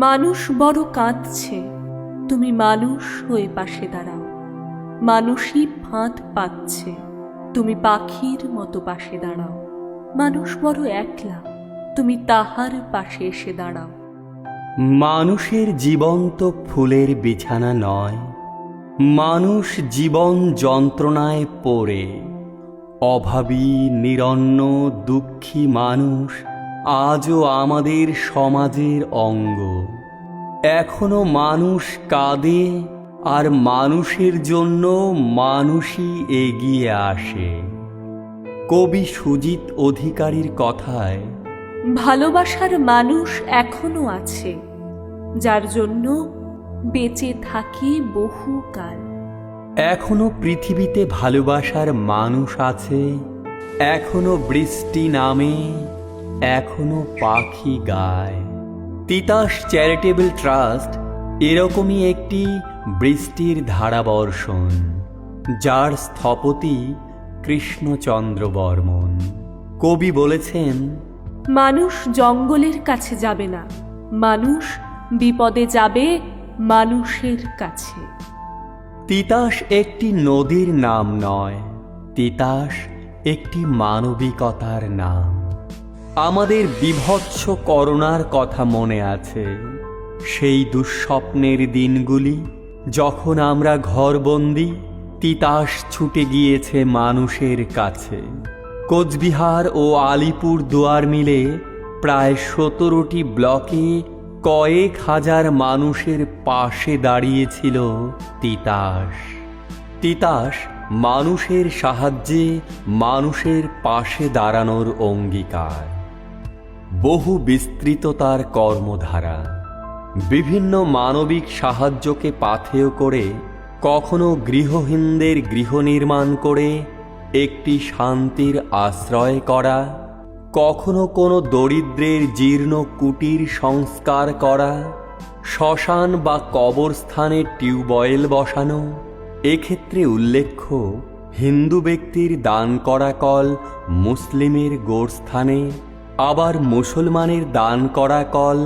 মানুষ বড় কাঁদছে, তুমি মানুষ হয়ে পাশে দাঁড়াও। মানুষই ফাঁদ পাচ্ছে, তুমি পাখির মতো পাশে দাঁড়াও। মানুষ বড় একলা, তুমি তাহার পাশে এসে দাঁড়াও। মানুষের জীবন তো ফুলের বিছানা নয়, মানুষ জীবন যন্ত্রণায় পড়ে। অভাবী, নিরন্ন, দুঃখী মানুষ আজও আমাদের সমাজের অঙ্গ। এখনো মানুষ কাঁদে, আর মানুষের জন্য মানুষই এগিয়ে আসে। কবি সুজিত অধিকারীর কথায়, ভালোবাসার মানুষ এখনো আছে, যার জন্য বেঁচে থাকি বহুকাল। এখনো পৃথিবীতে ভালোবাসার মানুষ আছে, এখনো বৃষ্টি নামে, এখনো পাখি গায়। তিতাস চ্যারিটেবল ট্রাস্ট এরকমই একটি বৃষ্টির ধারাবর্ষণ, যার স্থপতি কৃষ্ণচন্দ্র বর্মন। কবি বলেছেন, মানুষ জঙ্গলের কাছে যাবে না, মানুষ বিপদে যাবে মানুষের কাছে। তিতাস একটি নদীর নাম নয়, তিতাস একটি মানবিকতার নাম। আমাদের বিভৎস করোনার কথা মনে আছে, সেই দুঃস্বপ্নের দিনগুলি যখন আমরা ঘরবন্দি। তিতাস ছুটে গিয়েছে মানুষের কাছে। কোচবিহার ও আলিপুর দুয়ার মিলে প্রায় 17টি ব্লকে কয়েক হাজার মানুষের পাশে দাঁড়িয়েছিল তিতাস। তিতাস মানুষের সাহায্যে মানুষের পাশে দাঁড়ানোর অঙ্গীকার। বহু বিস্তৃত তার কর্মধারা, বিভিন্ন মানবিক সাহায্যকে পাথেয় করে কখনো গৃহহীনদের গৃহ নির্মাণ করে একটি শান্তির আশ্রয় করা, কখনো কোনো দরিদ্রের জীর্ণ কুটির সংস্কার করা, শ্মশান বা কবরস্থানে টিউবওয়েল বসানো। এক্ষেত্রে উল্লেখ্য, হিন্দু ব্যক্তির দান করা কল মুসলিমের গোরস্থানে, আবার মুসলমানের দান করা কল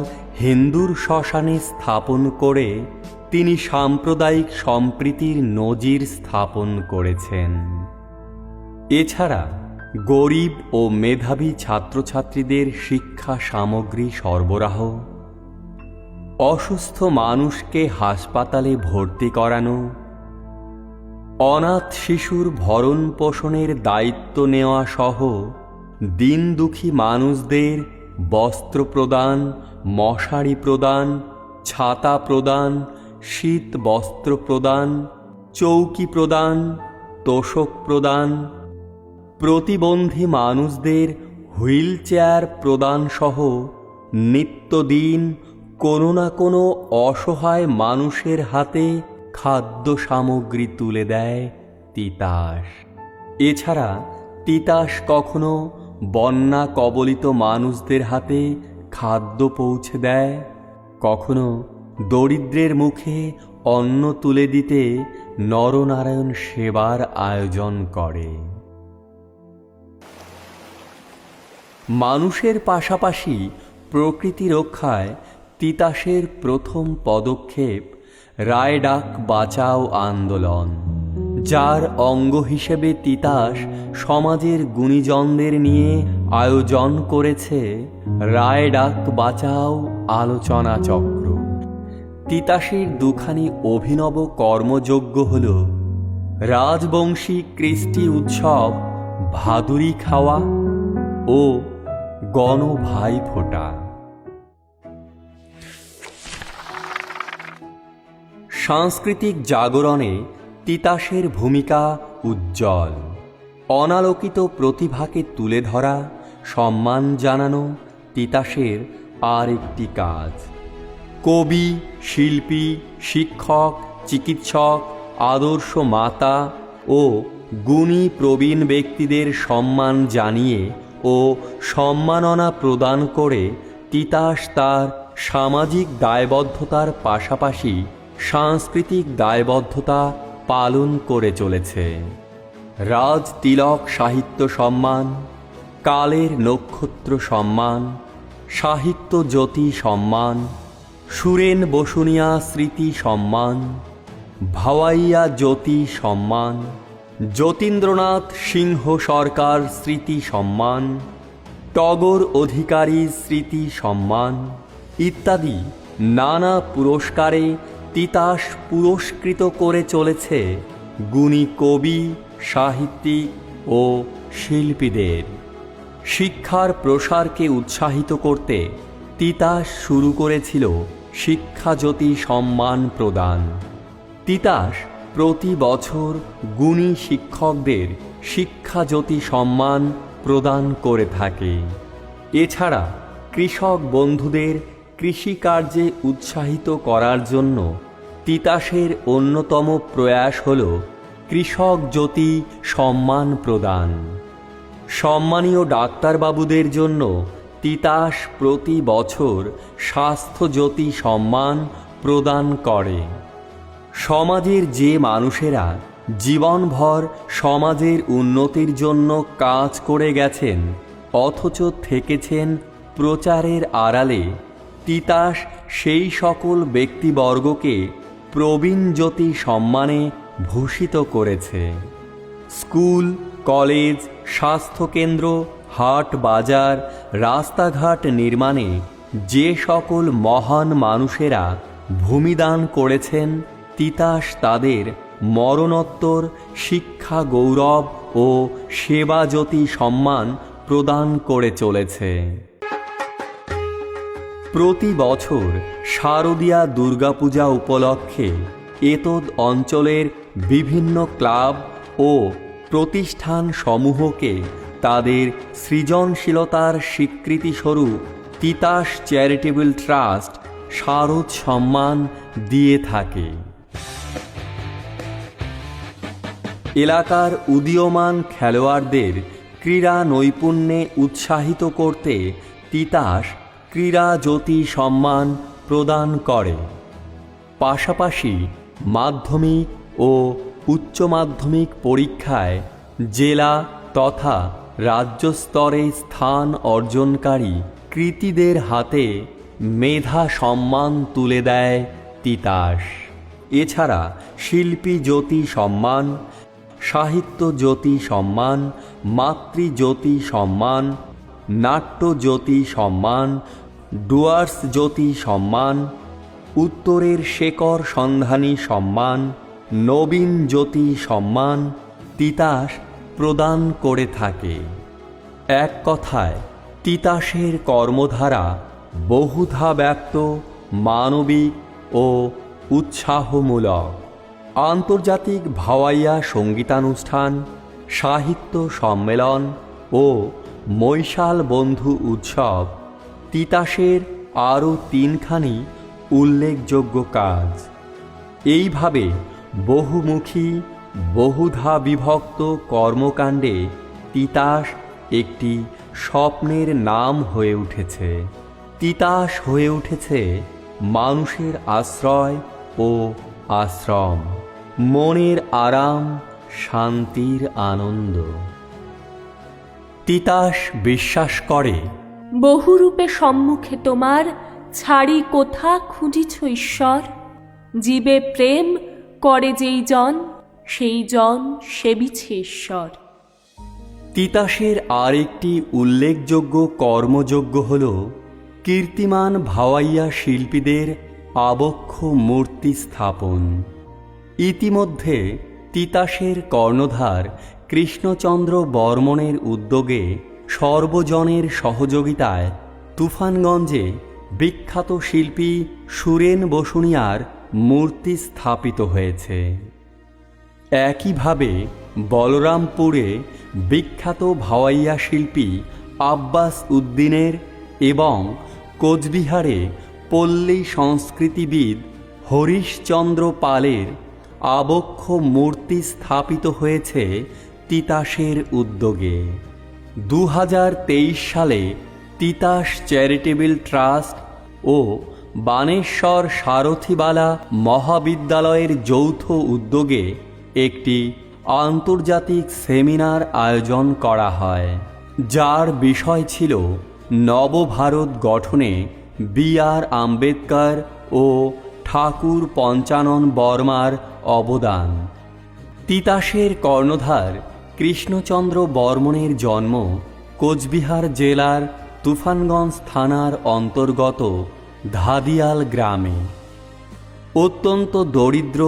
হিন্দুর শ্মশানে স্থাপন করে তিনি সাম্প্রদায়িক সম্প্রীতির নজির স্থাপন করেছেন। এছাড়া গরিব ও মেধাবী ছাত্রছাত্রীদের শিক্ষা সামগ্রী সরবরাহ, অসুস্থ মানুষকে হাসপাতালে ভর্তি করানো, অনাথ শিশুর ভরণ পোষণের দায়িত্ব নেওয়া সহ দিন দুঃখী মানুষদের বস্ত্র প্রদান, মশারি প্রদান, ছাতা প্রদান, শীত বস্ত্র প্রদান, চৌকি প্রদান, তোশক প্রদান, প্রতিবন্ধী মানুষদের হুইল চেয়ার প্রদান সহ নিত্যদিন কোনো না কোনো অসহায় মানুষের হাতে খাদ্য সামগ্রী তুলে দেয় তিতাস। এছাড়া তিতাস কখনো বন্যা কবলিত মানুষদের হাতে খাদ্য পৌঁছে দেয়, কখনো দরিদ্রের মুখে অন্ন তুলে দিতে নরনারায়ণ সেবার আয়োজন করে। মানুষের পাশাপাশি প্রকৃতি রক্ষায় তিতাসের প্রথম পদক্ষেপ রায় ডাক বাঁচাও আন্দোলন, যার অঙ্গ হিসেবে তিতাস সমাজের গুণীজনদের নিয়ে আয়োজন করেছে রায় ডাক বাঁচাও আলোচনা চক্র। তিতাসের দুখানি অভিনব কর্মযজ্ঞ হল রাজবংশী কৃষ্টি উৎসব ভাদুরী খাওয়া ও গণভাই ফোঁটা। সাংস্কৃতিক জাগরণে তিতাসের ভূমিকা উজ্জ্বল। অনালোকিত প্রতিভাকে তুলে ধরা, সম্মান জানানো তিতাসের আর একটি কাজ। কবি, শিল্পী, শিক্ষক, চিকিৎসক, আদর্শ মাতা ও গুণী প্রবীণ ব্যক্তিদের সম্মান জানিয়ে ও সম্মাননা প্রদান করে তিতাস তার সামাজিক দায়বদ্ধতার পাশাপাশি সাংস্কৃতিক দায়বদ্ধতা পালন করে চলেছে। রাজ তিলক সাহিত্য সম্মান, কালের নক্ষত্র সম্মান, সাহিত্য জ্যোতি সম্মান, সুরেন বসুনিয়া স্মৃতি সম্মান, ভাওয়াইয়া জ্যোতি সম্মান, যতীন্দ্রনাথ সিংহ সরকার স্মৃতি সম্মান, টগর অধিকারী স্মৃতি সম্মান ইত্যাদি নানা পুরস্কারে তিতাস পুরস্কৃত করে চলেছে গুণী কবি, সাহিত্যিক ও শিল্পীদের। শিক্ষার প্রসারকে উৎসাহিত করতে তিতাস শুরু করেছিল শিক্ষাজ্যোতি সম্মান প্রদান। তিতাস প্রতি বছর গুণী শিক্ষকদের শিক্ষাজ্যোতি সম্মান প্রদান করে থাকে। এছাড়া কৃষক বন্ধুদের কৃষিকার্যে উৎসাহিত করার জন্য তিতাসের অন্যতম প্রয়াস হল কৃষক জ্যোতি সম্মান প্রদান। সম্মানীয় ডাক্তারবাবুদের জন্য তিতাস প্রতি বছর স্বাস্থ্য জ্যোতি সম্মান প্রদান করে। সমাজের যে মানুষেরা জীবনভর সমাজের উন্নতির জন্য কাজ করে গেছেন অথচ থেকেছেন প্রচারের আড়ালে, তিতাস সেই সকল ব্যক্তিবর্গকে প্রবীণ জ্যোতি সম্মানে ভূষিত করেছে। স্কুল, কলেজ, স্বাস্থ্যকেন্দ্র, হাট বাজার, রাস্তাঘাট নির্মাণে যে সকল মহান মানুষেরা ভূমিদান করেছেন, তিতাস তাদের মরণোত্তর শিক্ষা গৌরব ও সেবাজ্যোতি সম্মান প্রদান করে চলেছে। প্রতি বছর শারদীয়া দুর্গাপূজা উপলক্ষে এতদ অঞ্চলের বিভিন্ন ক্লাব ও প্রতিষ্ঠান সমূহকে তাদের সৃজনশীলতার স্বীকৃতিস্বরূপ তিতাস চ্যারিটেবল ট্রাস্ট শারদ সম্মান দিয়ে থাকে। এলাকার উদীয়মান খেলোয়াড়দের ক্রীড়া নৈপুণ্যে উৎসাহিত করতে তিতাস ক্রীড়া জ্যোতি সম্মান প্রদান করে। পাশাপাশি মাধ্যমিক ও উচ্চ মাধ্যমিক পরীক্ষায় জেলা তথা রাজ্য স্তরে স্থান অর্জনকারী কৃতীদের হাতে মেধা সম্মান তুলে দেয় তিতাস। এছাড়া শিল্পী জ্যোতি সম্মান, সাহিত্য জ্যোতি সম্মান, মাতৃজ্যোতি সম্মান, নাট্য জ্যোতি সম্মান, ডুয়ার্স জ্যোতি সম্মান, উত্তরের শেকর সন্ধানী সম্মান, নবীন জ্যোতি সম্মান তিতাস প্রদান করে থাকে। এক কথায় তিতাসের কর্মধারা বহুধা ব্যক্ত, মানবিক ও উৎসাহমূলক। আন্তর্জাতিক ভাওয়াইয়া সঙ্গীতানুষ্ঠান, সাহিত্য সম্মেলন ও মৈশাল বন্ধু উৎসব তিতাসের আরও তিনখানি উল্লেখযোগ্য কাজ। এইভাবে বহুমুখী বহুধা বিভক্ত কর্মকাণ্ডে তিতাস একটি স্বপ্নের নাম হয়ে উঠেছে। তিতাস হয়ে উঠেছে মানুষের আশ্রয় ও আশ্রম, মনের আরাম, শান্তির আনন্দ। তিতাস বিশ্বাস করে, বহুরূপে সম্মুখে তোমার ছাড়ি কোথা খুঁজিছ ঈশ্বর। জীবে প্রেম করে যেই জন, সেই জন সেবিছে ঈশ্বর। তিতাসের আরেকটি উল্লেখযোগ্য কর্মযজ্ঞ হল কীর্তিমান ভাওয়াইয়া শিল্পীদের আবক্ষ মূর্তি স্থাপন। ইতিমধ্যে তিতাসের কর্ণধার কৃষ্ণচন্দ্র বর্মণের উদ্যোগে সর্বজনের সহযোগিতায় তুফানগঞ্জে বিখ্যাত শিল্পী সুরেন বসুনিয়ার মূর্তি স্থাপিত হয়েছে। একইভাবে বলরামপুরে বিখ্যাত ভাওয়াইয়া শিল্পী আব্বাস উদ্দিনের এবং কোচবিহারে পল্লী সংস্কৃতিবিদ হরিশচন্দ্র পালের আবক্ষ মূর্তি স্থাপিত হয়েছে তিতাসের উদ্যোগে। 2023 সালে তিতাস চ্যারিটেবল ট্রাস্ট ও বানেশ্বর সারথিবালা মহাবিদ্যালয়ের যৌথ উদ্যোগে একটি আন্তর্জাতিক সেমিনার আয়োজন করা হয়, যার বিষয় ছিল নবভারত গঠনে B.R. আম্বেদকর ও ঠাকুর পঞ্চানন বর্মার অবদান। তিতাসের কর্ণধার কৃষ্ণচন্দ্র বর্মনের জন্ম কোচবিহার জেলার তুফানগঞ্জ থানার অন্তর্গত ধাদিয়াল গ্রামে। অত্যন্ত দরিদ্র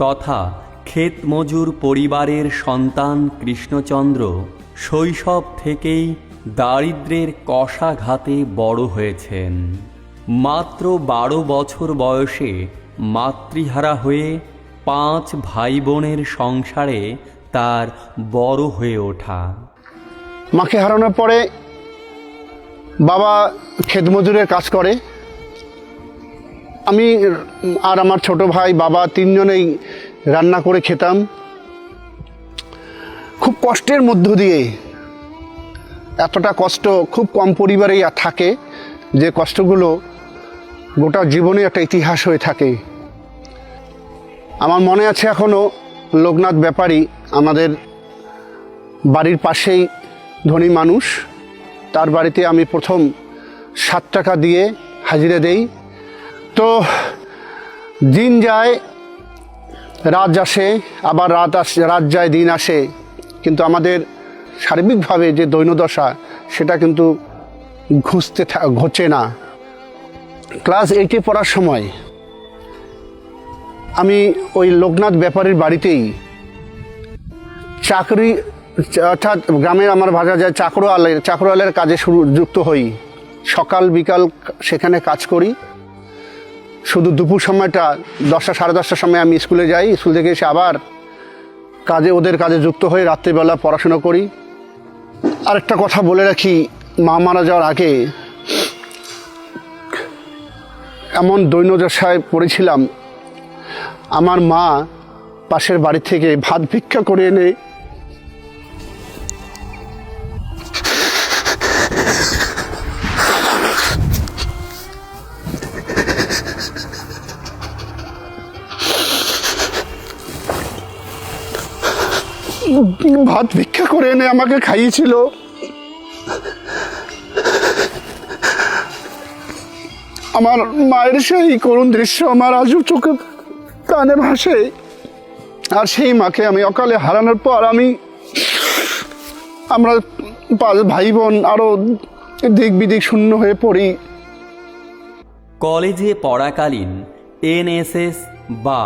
তথা ক্ষেতমজুর পরিবারের সন্তান কৃষ্ণচন্দ্র শৈশব থেকেই দারিদ্র্যের কষাঘাতে বড় হয়েছেন। মাত্র 12 বছর বয়সে মাতৃহারা হয়ে 5 ভাই বোনের সংসারে তার বড় হয়ে ওঠা। মাকে হারানোর পরে বাবা ক্ষেতমজুরের কাজ করে, আমি আর আমার ছোট ভাই বাবা 3 জনেই রান্না করে খেতাম। খুব কষ্টের মধ্য দিয়ে, এতটা কষ্ট খুব কম পরিবারেই থাকে যে কষ্টগুলো গোটা জীবনে একটা ইতিহাস হয়ে থাকে। আমার মনে আছে এখনও, লোকনাথ ব্যাপারী আমাদের বাড়ির পাশেই ধনী মানুষ, তার বাড়িতে আমি প্রথম 7 টাকা দিয়ে হাজিরা দেই। তো দিন যায়, রাত আসে, আবার রাত যায়, দিন আসে, কিন্তু আমাদের সার্বিকভাবে যে দৈন্যদশা সেটা কিন্তু ঘটছে না। ক্লাস 8-এ পড়ার সময় আমি ওই লোকনাথ ব্যাপারীর বাড়িতেই চাকরি, অর্থাৎ গ্রামের আমার ভাষা যায় চাকরোয়ালের কাজে যুক্ত হই। সকাল বিকাল সেখানে কাজ করি। শুধু দুপুর সময়টা 10টা সাড়ে 10টার সময় আমি স্কুলে যাই, স্কুল থেকে এসে আবার ওদের কাজে যুক্ত হয়ে রাত্রিবেলা পড়াশোনা করি। আরেকটা কথা বলে রাখি, মা মারা যাওয়ার আগে এমন দৈন্যদশায় পড়েছিলাম, আমার মা পাশের বাড়ি থেকে ভাত ভিক্ষা করে এনে আমাকে খাইয়েছিল। আমার মায়ের সেই করুণ দৃশ্য আমার আজও চোখে কানে ভাসে। আর সেই মাকে আমি অকালে হারানোর পর আমরা 5 ভাই বোন আরও দিক বিদিক শূন্য হয়ে পড়ি। কলেজে পড়াকালীন NSS বা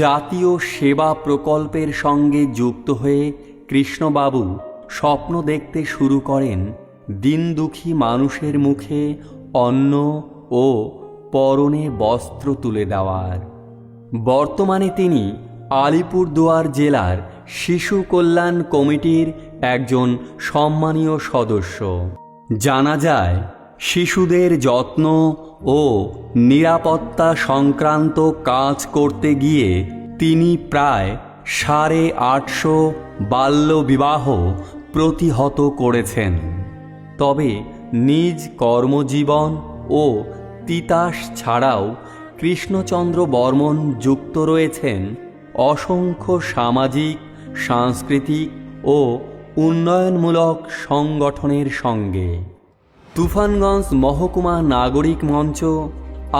জাতীয় সেবা প্রকল্পের সঙ্গে যুক্ত হয়ে কৃষ্ণবাবু স্বপ্ন দেখতে শুরু করেন দিন দুঃখী মানুষের মুখে অন্ন ও পরনে বস্ত্র তুলে দেওয়ার। বর্তমানে তিনি আলিপুরদুয়ার জেলার শিশু কল্যাণ কমিটির একজন সম্মানীয় সদস্য। জানা যায়, শিশুদের যত্ন ও নিরাপত্তা সংক্রান্ত কাজ করতে গিয়ে তিনি প্রায় 850 বাল্যবিবাহ প্রতিহত করেছেন। তবে নিজ কর্মজীবন ও তিতাস ছাড়াও কৃষ্ণচন্দ্র বর্মন যুক্ত রয়েছেন অসংখ্য সামাজিক, সাংস্কৃতিক ও উন্নয়নমূলক সংগঠনের সঙ্গে। তুফানগঞ্জ মহকুমা নাগরিক মঞ্চ,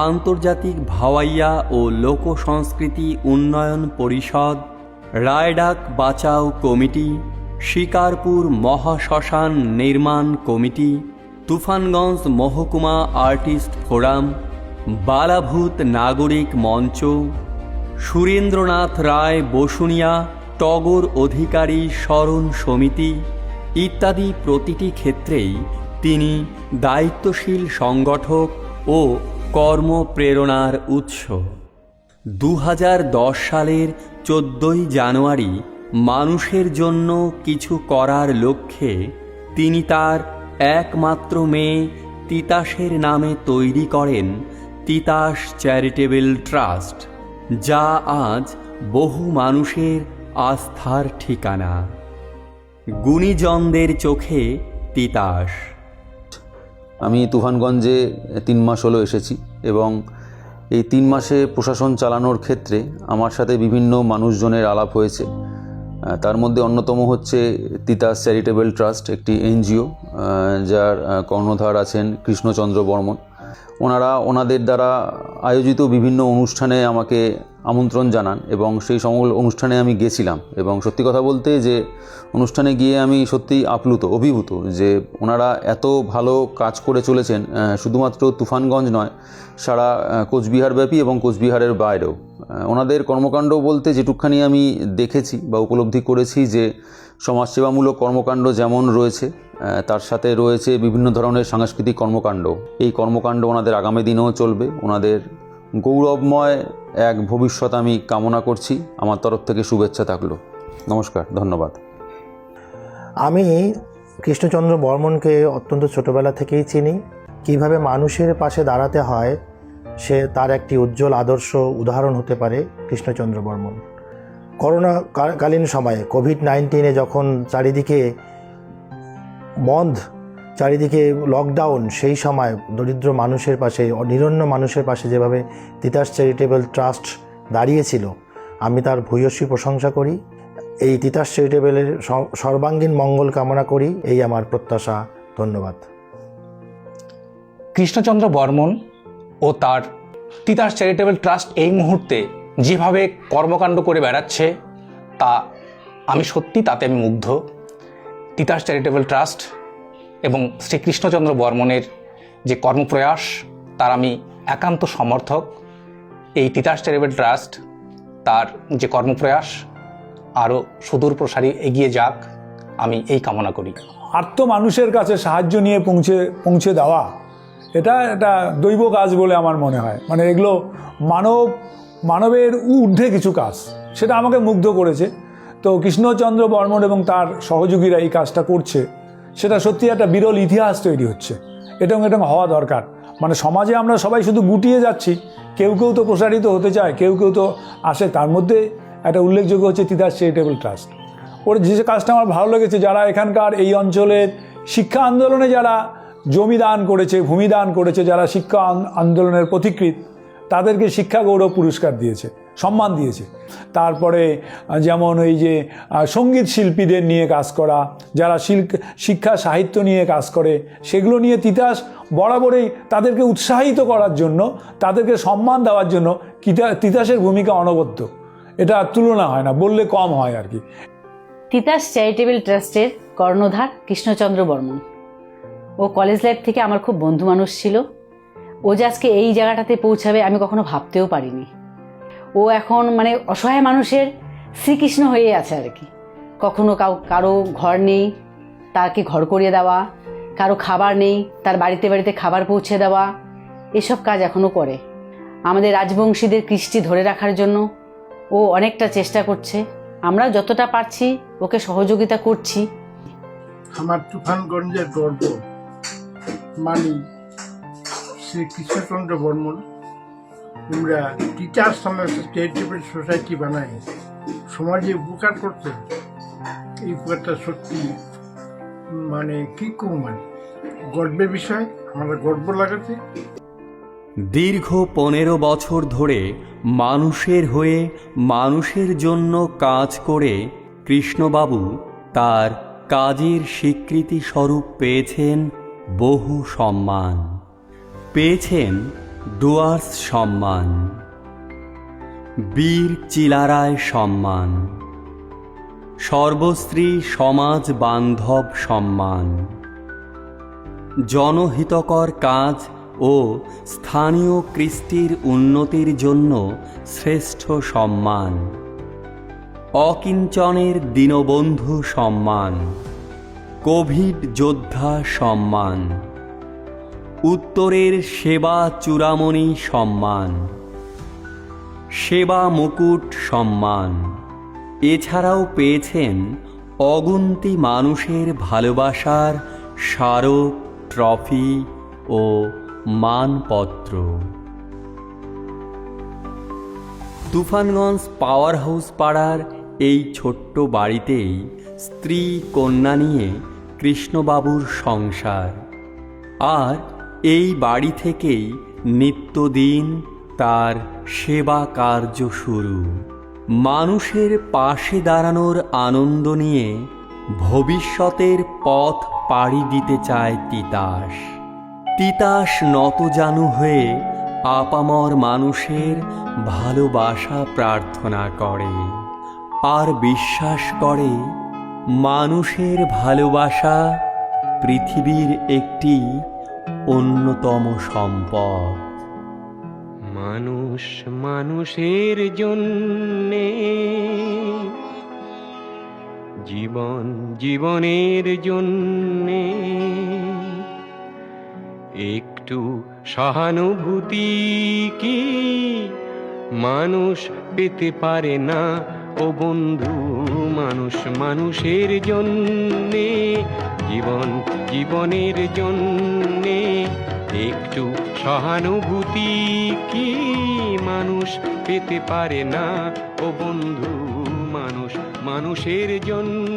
আন্তর্জাতিক ভাওয়াইয়া ও লোক সংস্কৃতি উন্নয়ন পরিষদ, রায়ডাক বাঁচাও কমিটি, শিকারপুর মহাশ্মশান নির্মাণ কমিটি, তুফানগঞ্জ মহকুমা আর্টিস্ট ফোরাম, বালাভূত নাগরিক মঞ্চ, সুরেন্দ্রনাথ রায় বসুনিয়া টগর অধিকারী স্মরণ সমিতি ইত্যাদি প্রতিটি ক্ষেত্রেই তিনি দায়িত্বশীল সংগঠক ও কর্মপ্রেরণার উৎস। 2010 সালের 14ই জানুয়ারি মানুষের জন্য কিছু করার লক্ষ্যে তিনি তার একমাত্র মেয়ে তিতাসের নামে তৈরি করেন তিতাস চ্যারিটেবল ট্রাস্ট, যা আজ বহু মানুষের আস্থার ঠিকানা। গুণীজনদের চোখে তিতাস। আমি তুফানগঞ্জে 3 মাস হলো এসেছি এবং এই 3 মাসে প্রশাসন চালানোর ক্ষেত্রে আমার সাথে বিভিন্ন মানুষজনের আলাপ হয়েছে। তার মধ্যে অন্যতম হচ্ছে তিতাস চ্যারিটেবল ট্রাস্ট, একটি NGO যার কর্ণধার আছেন কৃষ্ণচন্দ্র বর্মন। ওনারা ওনাদের দ্বারা আয়োজিত বিভিন্ন অনুষ্ঠানে আমাকে আমন্ত্রণ জানান এবং সেই সমগ্র অনুষ্ঠানে আমি গেছিলাম এবং সত্যি কথা বলতে যে অনুষ্ঠানে গিয়ে আমি সত্যিই আপ্লুত, অভিভূত যে ওনারা এত ভালো কাজ করে চলেছেন, শুধুমাত্র তুফানগঞ্জ নয়, সারা কোচবিহারব্যাপী এবং কোচবিহারের বাইরেও। ওনাদের কর্মকাণ্ড বলতে যেটুকখানি আমি দেখেছি বা উপলব্ধি করেছি যে সমাজসেবামূলক কর্মকাণ্ড যেমন রয়েছে, তার সাথে রয়েছে বিভিন্ন ধরনের সাংস্কৃতিক কর্মকাণ্ড। এই কর্মকাণ্ড ওনাদের আগামী দিনেও চলবে। ওনাদের গৌরবময় এক ভবিষ্যৎ আমি কামনা করছি। আমার তরফ থেকে শুভেচ্ছা থাকলো। নমস্কার, ধন্যবাদ। আমি কৃষ্ণচন্দ্র বর্মনকে অত্যন্ত ছোটোবেলা থেকেই চিনি। কিভাবে মানুষের পাশে দাঁড়াতে হয় সে তার একটি উজ্জ্বল আদর্শ উদাহরণ হতে পারে কৃষ্ণচন্দ্র বর্মন। করোনা কালীন সময়ে কোভিড-19 যখন চারিদিকে বন্ধ, চারিদিকে লকডাউন, সেই সময় দরিদ্র মানুষের পাশে, নিরন্ন মানুষের পাশে যেভাবে তিতাস চ্যারিটেবল ট্রাস্ট দাঁড়িয়েছিল, আমি তার ভূয়সী প্রশংসা করি। এই তিতাস চ্যারিটেবলের সর্বাঙ্গীন মঙ্গল কামনা করি, এই আমার প্রত্যাশা। ধন্যবাদ। কৃষ্ণচন্দ্র বর্মন ও তার তিতাস চ্যারিটেবল ট্রাস্ট এই মুহূর্তে যেভাবে কর্মকাণ্ড করে বেড়াচ্ছে তা আমি সত্যি তাতে আমি মুগ্ধ। তিতাস চ্যারিটেবল ট্রাস্ট এবং শ্রী কৃষ্ণচন্দ্র বর্মনের যে কর্মপ্রয়াস তার আমি একান্ত সমর্থক। এই তিতাস চ্যারিটেবল ট্রাস্ট তার যে কর্মপ্রয়াস আরও সুদূর প্রসারী এগিয়ে যাক, আমি এই কামনা করি। আর্ত মানুষের কাছে সাহায্য নিয়ে পৌঁছে দেওয়া, এটা একটা দৈব কাজ বলে আমার মনে হয়। মানে এগুলো মানবের ঊর্ধ্বে কিছু কাজ, সেটা আমাকে মুগ্ধ করেছে। তো কৃষ্ণচন্দ্র বর্মন এবং তার সহযোগীরা এই কাজটা করছে, সেটা সত্যি একটা বিরল ইতিহাস তৈরি হচ্ছে। এটা হওয়া দরকার। মানে সমাজে আমরা সবাই শুধু গুটিয়ে যাচ্ছি, কেউ কেউ তো প্রসারিত হতে চায়, কেউ কেউ তো আসে। তার মধ্যে একটা উল্লেখযোগ্য হচ্ছে তিতাস চ্যারিটেবল ট্রাস্ট। ওর যে কাজটা আমার ভালো লেগেছে, যারা এখানকার এই অঞ্চলের শিক্ষা আন্দোলনে যারা জমি দান করেছে, ভূমি দান করেছে, যারা শিক্ষা আন্দোলনের পথিকৃৎ, তাদেরকে শিক্ষা গৌরব পুরস্কার দিয়েছে, সম্মান দিয়েছে। তারপরে যেমন এই যে সঙ্গীত শিল্পীদের নিয়ে কাজ করা, যারা শিক্ষা সাহিত্য নিয়ে কাজ করে, সেগুলো নিয়ে তিতাস বরাবরই তাদেরকে উৎসাহিত করার জন্য, তাদেরকে সম্মান দেওয়ার জন্য তিতাসের ভূমিকা অনবদ্য। এটা তুলনা হয় না, বললে কম হয় আর কি। তিতাস চ্যারিটেবল ট্রাস্টের কর্ণধার কৃষ্ণচন্দ্র বর্মন। ও কলেজ লাইফ থেকে আমার খুব বন্ধু মানুষ ছিল। ও যে আজকে এই জায়গাটাতে পৌঁছাবে আমি কখনো ভাবতেও পারিনি। ও এখন মানে অসহায় মানুষের শ্রীকৃষ্ণ হয়ে আছে আর কি। কখনো কারো ঘর নেই, তাকে ঘর করিয়ে দেওয়া, কারো খাবার নেই, তার বাড়িতে বাড়িতে খাবার পৌঁছে দেওয়া, এসব কাজ এখনও করে। আমাদের রাজবংশীদের কৃষ্টি ধরে রাখার জন্য ও অনেকটা চেষ্টা করছে। আমরা যতটা পারছি ওকে সহযোগিতা করছি। আমার তুফানগঞ্জের গর্ব মানি শ্রী কৃষ্ণচন্দ্র বর্মন। আমরা টিচার্স নামে চ্যারিটেবল সোসাইটি বানাই, সমাজে উপকার করতে। এই উপকারটা সত্যি মানে কি মানে গর্বের বিষয়, আমার গর্ব লাগাতে। দীর্ঘ 15 বছর ধরে মানুষের হয়ে মানুষের জন্য কাজ করে কৃষ্ণবাবু তার কাজের স্বীকৃতি স্বরূপ পেয়েছেন বহু সম্মান। পেয়েছেন ডুয়ার্স সম্মান, বীর চিলারায় সম্মান, সর্বশ্রী সমাজ বান্ধব সম্মান, জনহিতকর কাজ ও স্থানীয় কৃষ্টির উন্নতির জন্য শ্রেষ্ঠ সম্মান, অকিঞ্চনের দীনবন্ধু সম্মান, কোভিড যোদ্ধা সম্মান, উত্তরের সেবা চূড়ামণি সম্মান, সেবা মুকুট সম্মান। এছাড়াও পেয়েছেন অগুন্তি মানুষের ভালোবাসার স্মারক, ট্রফি ও মানপত্র। তুফানগঞ্জ পাওয়ার হাউস পাড়ার এই ছোট্ট বাড়িতেই স্ত্রী কন্যা নিয়ে কৃষ্ণবাবুর সংসার। আর এই বাড়ি থেকেই নিত্যদিন তার সেবা কার্য শুরু। মানুষের পাশে দাঁড়ানোর আনন্দ নিয়ে ভবিষ্যতের পথ পাড়ি দিতে চায় তিতাস। তিতাস নতজানু হয়ে আপামর মানুষের ভালোবাসা প্রার্থনা করে আর বিশ্বাস করে মানুষের ভালোবাসা পৃথিবীর একটি অন্যতম সম্পদ। মানুষ মানুষের জন্যে, জীবন জীবনের জন্যে, একটু সহানুভূতি কি মানুষ পেতে পারে না ও বন্ধু? মানুষ মানুষের জন্যে, জীবন জীবনের জন্যে, একটু সহানুভূতি কি মানুষ পেতে পারে না ও বন্ধু? মানুষ মানুষের জন্য